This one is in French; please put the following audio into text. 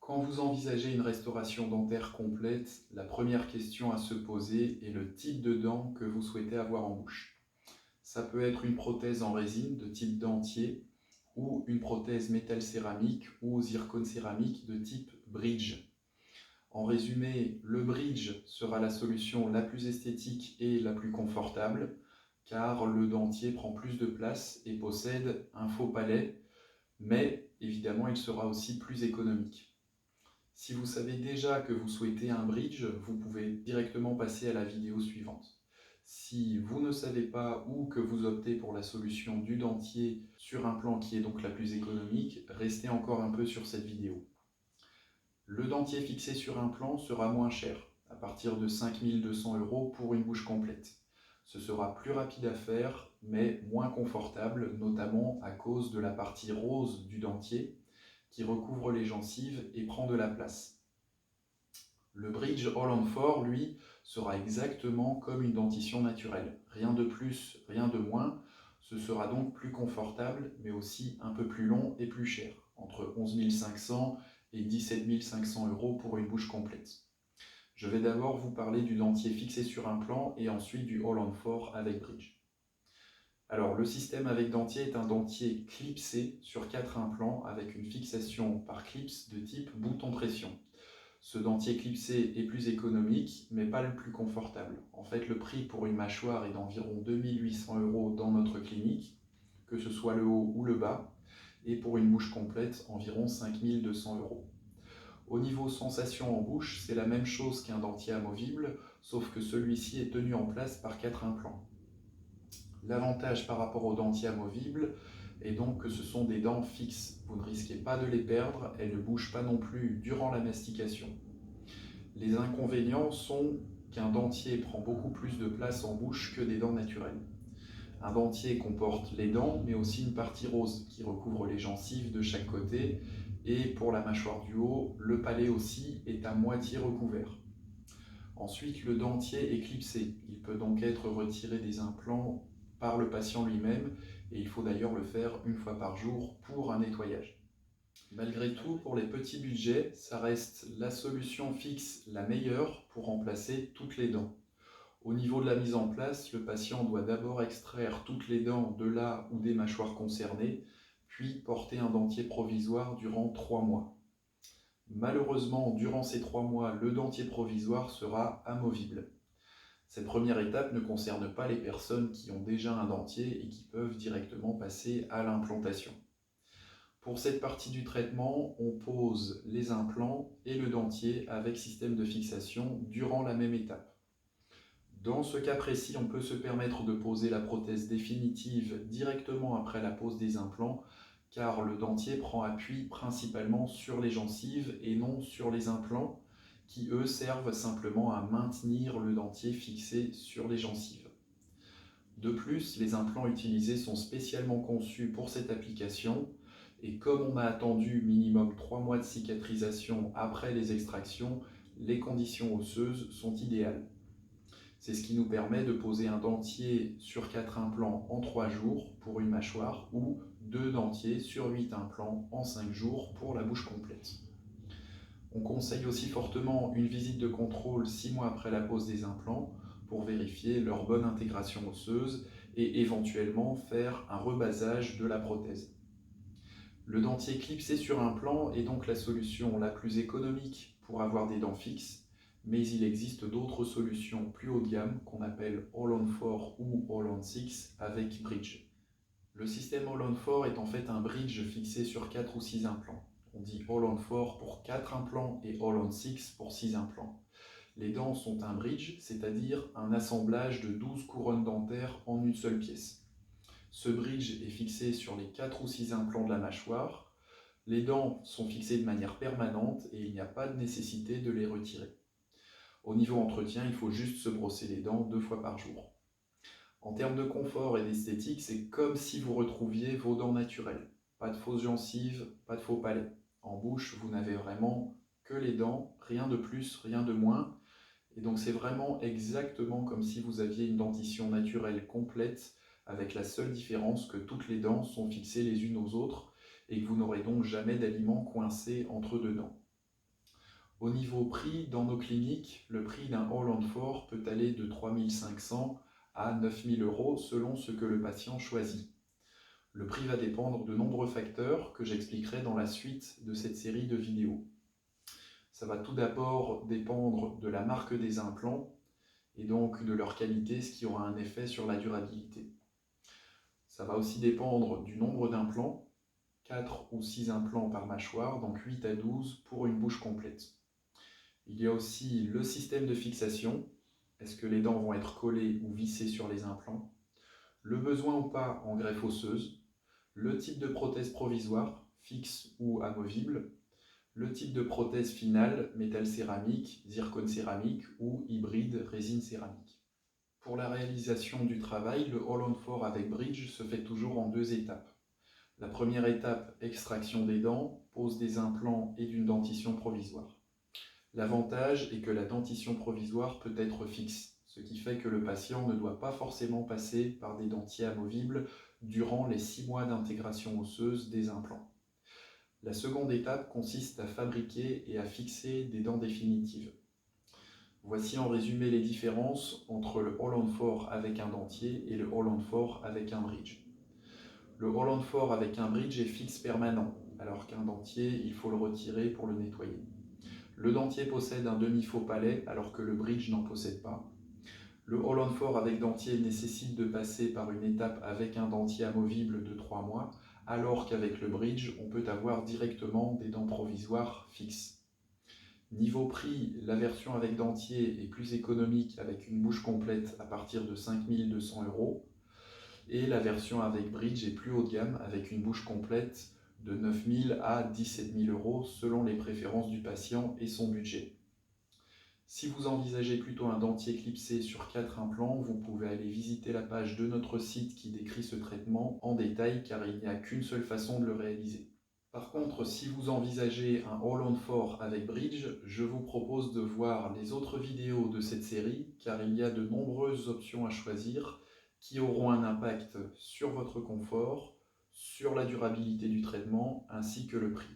Quand vous envisagez une restauration dentaire complète, la première question à se poser est le type de dent que vous souhaitez avoir en bouche. Ça peut être une prothèse en résine de type dentier ou une prothèse métal céramique ou zircone céramique de type bridge. En résumé, le bridge sera la solution la plus esthétique et la plus confortable car le dentier prend plus de place et possède un faux palais, mais évidemment il sera aussi plus économique. Si vous savez déjà que vous souhaitez un bridge, vous pouvez directement passer à la vidéo suivante. Si vous ne savez pas ou que vous optez pour la solution du dentier sur implant qui est donc la plus économique, restez encore un peu sur cette vidéo. Le dentier fixé sur implant sera moins cher, à partir de 5 200 € pour une bouche complète. Ce sera plus rapide à faire, mais moins confortable, notamment à cause de la partie rose du dentier qui recouvre les gencives et prend de la place. Le bridge All-on-4, lui, sera exactement comme une dentition naturelle. Rien de plus, rien de moins. Ce sera donc plus confortable, mais aussi un peu plus long et plus cher, entre 11 500 et 17 500 € pour une bouche complète. Je vais d'abord vous parler du dentier fixé sur implant et ensuite du All-on-4 avec bridge. Alors, le système avec dentier est un dentier clipsé sur 4 implants avec une fixation par clips de type bouton pression. Ce dentier clipsé est plus économique, mais pas le plus confortable. En fait, le prix pour une mâchoire est d'environ 2 800 € dans notre clinique, que ce soit le haut ou le bas, et pour une bouche complète, environ 5 200 €. Au niveau sensation en bouche, c'est la même chose qu'un dentier amovible, sauf que celui-ci est tenu en place par 4 implants. L'avantage par rapport aux dentiers amovibles est donc que ce sont des dents fixes. Vous ne risquez pas de les perdre, elles ne bougent pas non plus durant la mastication. Les inconvénients sont qu'un dentier prend beaucoup plus de place en bouche que des dents naturelles. Un dentier comporte les dents, mais aussi une partie rose qui recouvre les gencives de chaque côté, et pour la mâchoire du haut, le palais aussi est à moitié recouvert. Ensuite, le dentier est clipsé. Il peut donc être retiré des implants par le patient lui-même, et il faut d'ailleurs le faire une fois par jour pour un nettoyage. Malgré tout, pour les petits budgets, ça reste la solution fixe la meilleure pour remplacer toutes les dents. Au niveau de la mise en place, le patient doit d'abord extraire toutes les dents de la ou des mâchoires concernées, puis porter un dentier provisoire durant 3 mois. Malheureusement, durant ces 3 mois, le dentier provisoire sera amovible. Cette première étape ne concerne pas les personnes qui ont déjà un dentier et qui peuvent directement passer à l'implantation. Pour cette partie du traitement, on pose les implants et le dentier avec système de fixation durant la même étape. Dans ce cas précis, on peut se permettre de poser la prothèse définitive directement après la pose des implants, car le dentier prend appui principalement sur les gencives et non sur les implants, qui eux servent simplement à maintenir le dentier fixé sur les gencives. De plus, les implants utilisés sont spécialement conçus pour cette application, et comme on a attendu minimum 3 mois de cicatrisation après les extractions, les conditions osseuses sont idéales. C'est ce qui nous permet de poser un dentier sur 4 implants en 3 jours pour une mâchoire ou 2 dentiers sur 8 implants en 5 jours pour la bouche complète. On conseille aussi fortement une visite de contrôle 6 mois après la pose des implants pour vérifier leur bonne intégration osseuse et éventuellement faire un rebasage de la prothèse. Le dentier clipsé sur implant est donc la solution la plus économique pour avoir des dents fixes, mais il existe d'autres solutions plus haut de gamme qu'on appelle All-on-4 ou All-on-6 avec bridge. Le système All-on-4 est en fait un bridge fixé sur 4 ou 6 implants. On dit All-on-4 pour 4 implants et All-on-6 pour 6 implants. Les dents sont un bridge, c'est-à-dire un assemblage de 12 couronnes dentaires en une seule pièce. Ce bridge est fixé sur les 4 ou 6 implants de la mâchoire. Les dents sont fixées de manière permanente et il n'y a pas de nécessité de les retirer. Au niveau entretien, il faut juste se brosser les dents 2 fois par jour. En termes de confort et d'esthétique, c'est comme si vous retrouviez vos dents naturelles. Pas de fausses gencives, pas de faux palais. En bouche, vous n'avez vraiment que les dents, rien de plus, rien de moins. Et donc c'est vraiment exactement comme si vous aviez une dentition naturelle complète, avec la seule différence que toutes les dents sont fixées les unes aux autres et que vous n'aurez donc jamais d'aliments coincés entre deux dents. Au niveau prix, dans nos cliniques, le prix d'un All-on-4 peut aller de 3 500 à 9 000 euros selon ce que le patient choisit. Le prix va dépendre de nombreux facteurs que j'expliquerai dans la suite de cette série de vidéos. Ça va tout d'abord dépendre de la marque des implants et donc de leur qualité, ce qui aura un effet sur la durabilité. Ça va aussi dépendre du nombre d'implants, 4 ou 6 implants par mâchoire, donc 8 à 12 pour une bouche complète. Il y a aussi le système de fixation, est-ce que les dents vont être collées ou vissées sur les implants, le besoin ou pas en greffe osseuse, le type de prothèse provisoire, fixe ou amovible, le type de prothèse finale, métal céramique, zircone céramique ou hybride résine céramique. Pour la réalisation du travail, le All-on-4 avec bridge se fait toujours en 2 étapes. La première étape, extraction des dents, pose des implants et d'une dentition provisoire. L'avantage est que la dentition provisoire peut être fixe, ce qui fait que le patient ne doit pas forcément passer par des dentiers amovibles durant les 6 mois d'intégration osseuse des implants. La seconde étape consiste à fabriquer et à fixer des dents définitives. Voici en résumé les différences entre le All-on-4 avec un dentier et le All-on-4 avec un bridge. Le All-on-4 avec un bridge est fixe permanent, alors qu'un dentier, il faut le retirer pour le nettoyer. Le dentier possède un demi-faux palais, alors que le bridge n'en possède pas. Le All-on-4 avec dentier nécessite de passer par une étape avec un dentier amovible de 3 mois, alors qu'avec le bridge, on peut avoir directement des dents provisoires fixes. Niveau prix, la version avec dentier est plus économique avec une bouche complète à partir de 5 200 € et la version avec bridge est plus haut de gamme avec une bouche complète de 9 000 à 17 000 € selon les préférences du patient et son budget. Si vous envisagez plutôt un dentier clipsé sur 4 implants, vous pouvez aller visiter la page de notre site qui décrit ce traitement en détail car il n'y a qu'une seule façon de le réaliser. Par contre, si vous envisagez un All-on-4 avec bridge, je vous propose de voir les autres vidéos de cette série car il y a de nombreuses options à choisir qui auront un impact sur votre confort, sur la durabilité du traitement ainsi que le prix.